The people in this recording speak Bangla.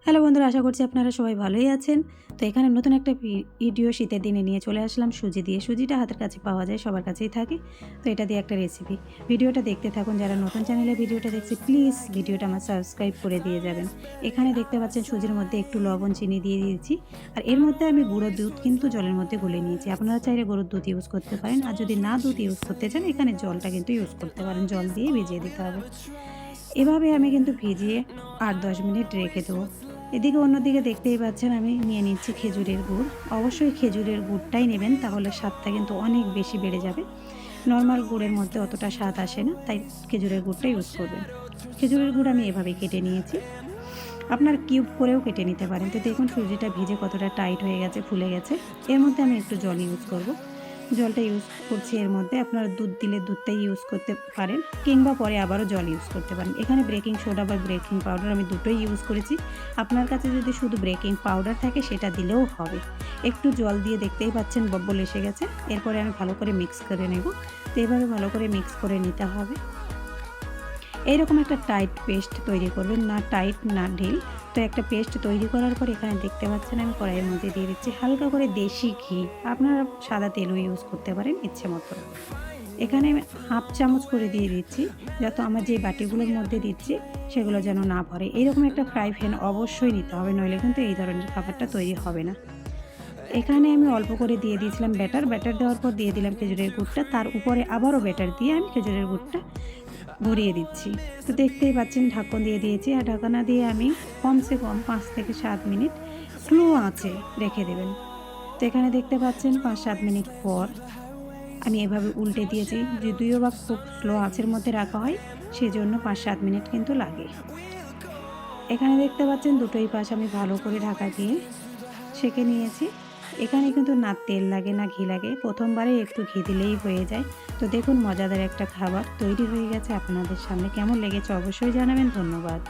হ্যালো বন্ধুরা, আশা করছি আপনারা সবাই ভালোই আছেন। তো এখানে নতুন একটা ভিডিও শীতের দিনে নিয়ে চলে আসলাম সুজি দিয়ে। সুজিটা হাতের কাছে পাওয়া যায়, সবার কাছেই থাকে। তো এটা দিয়ে একটা রেসিপি। ভিডিওটা দেখতে থাকুন। যারা নতুন চ্যানেলে ভিডিওটা দেখছে প্লিজ ভিডিওটা আমার সাবস্ক্রাইব করে দিয়ে যাবেন। এখানে দেখতে পাচ্ছেন সুজির মধ্যে একটু লবণ, চিনি দিয়ে দিয়েছি। আর এর মধ্যে আমি গুঁড়ো দুধ কিন্তু জলের মধ্যে গুলে নিয়েছি। আপনারা চাইলে গরুর দুধ ইউজ করতে পারেন। আর যদি না দুধ ইউজ করতে চান এখানে জলটা কিন্তু ইউজ করতে পারেন। জল দিয়ে ভিজিয়ে দিতে হবে। এভাবে আমি কিন্তু ভিজিয়ে ৮-১০ মিনিট রেখে দেবো। এদিকে অন্যদিকে দেখতেই পাচ্ছেন আমি নিয়ে নিচ্ছি খেজুরের গুড়। অবশ্যই খেজুরের গুড়টাই নেবেন, তাহলে স্বাদটা কিন্তু অনেক বেশি বেড়ে যাবে। নরমাল গুড়ের মধ্যে অতটা স্বাদ আসে না, তাই খেজুরের গুড়টা ইউজ করবেন। খেজুরের গুড় আমি এভাবে কেটে নিয়েছি। আপনার কিউব করেও কেটে নিতে পারেন। তো দেখুন সুজিটা ভিজে কতটা টাইট হয়ে গেছে, ফুলে গেছে। এর মধ্যে আমি একটু জল ইউজ করব। জলটা ইউজ করছি এর মধ্যে। আপনারা দুধ দিলে দুধটাই ইউজ করতে পারেন, কিংবা পরে আবারও জল ইউজ করতে পারেন। এখানে বেকিং সোডা বা বেকিং পাউডার আমি দুটোই ইউজ করেছি। আপনার কাছে যদি শুধু বেকিং পাউডার থাকে সেটা দিলেও হবে। একটু জল দিয়ে দেখতেই পাচ্ছেন বব্বল এসে গেছে। এরপরে আমি ভালো করে মিক্স করে নেব। তো এভাবে ভালো করে মিক্স করে নিতে হবে। এইরকম একটা টাইট পেস্ট তৈরি করবেন, না টাইট না ঢিল। তো একটা পেস্ট তৈরি করার পর এখানে দেখতে পাচ্ছেন আমি কড়াইয়ের মধ্যে দিয়ে দিচ্ছি হালকা করে দেশি ঘি। আপনারা সাদা তেলও ইউজ করতে পারেন ইচ্ছে মতো। এখানে আমি হাফ চামচ করে দিয়ে দিচ্ছি, যাতে আমার যে বাটিগুলোর মধ্যে দিচ্ছি সেগুলো যেন না ভরে। এইরকম একটা ফ্রাই প্যান অবশ্যই নিতে হবে, নইলে কিন্তু এই ধরনের খাবারটা তৈরি হবে না। এখানে আমি অল্প করে দিয়ে দিয়েছিলাম ব্যাটার দেওয়ার পর দিয়ে দিলাম খেজুরের গুড়টা। তার উপরে আবারও ব্যাটার দিয়ে আমি খেজুরের গুড়টা ভরিয়ে দিচ্ছি। তো দেখতেই পাচ্ছেন ঢাকন দিয়ে দিয়েছি। আর ঢাকনা দিয়ে আমি কমসে কম ৫ থেকে ৭ মিনিট স্লো আঁচে রেখে দেবেন। তো এখানে দেখতে পাচ্ছেন ৫-৭ মিনিট পর আমি এভাবে উল্টে দিয়েছি। যদিও বা খুব স্লো আঁচের মধ্যে রাখা হয়, সেজন্য ৫-৭ মিনিট কিন্তু লাগে। এখানে দেখতে পাচ্ছেন দুটোই পাশ আমি ভালো করে ঢাকা দিয়ে সেঁকে নিয়েছি। এখানে কিন্তু না তেল লাগে না ঘি লাগে, প্রথমবারে একটু ঘি দিলেই হয়ে যায়। তো দেখুন মজাদার একটা খাবার তৈরি হয়ে গেছে আপনাদের সামনে। কেমন লেগেছে অবশ্যই জানাবেন। ধন্যবাদ।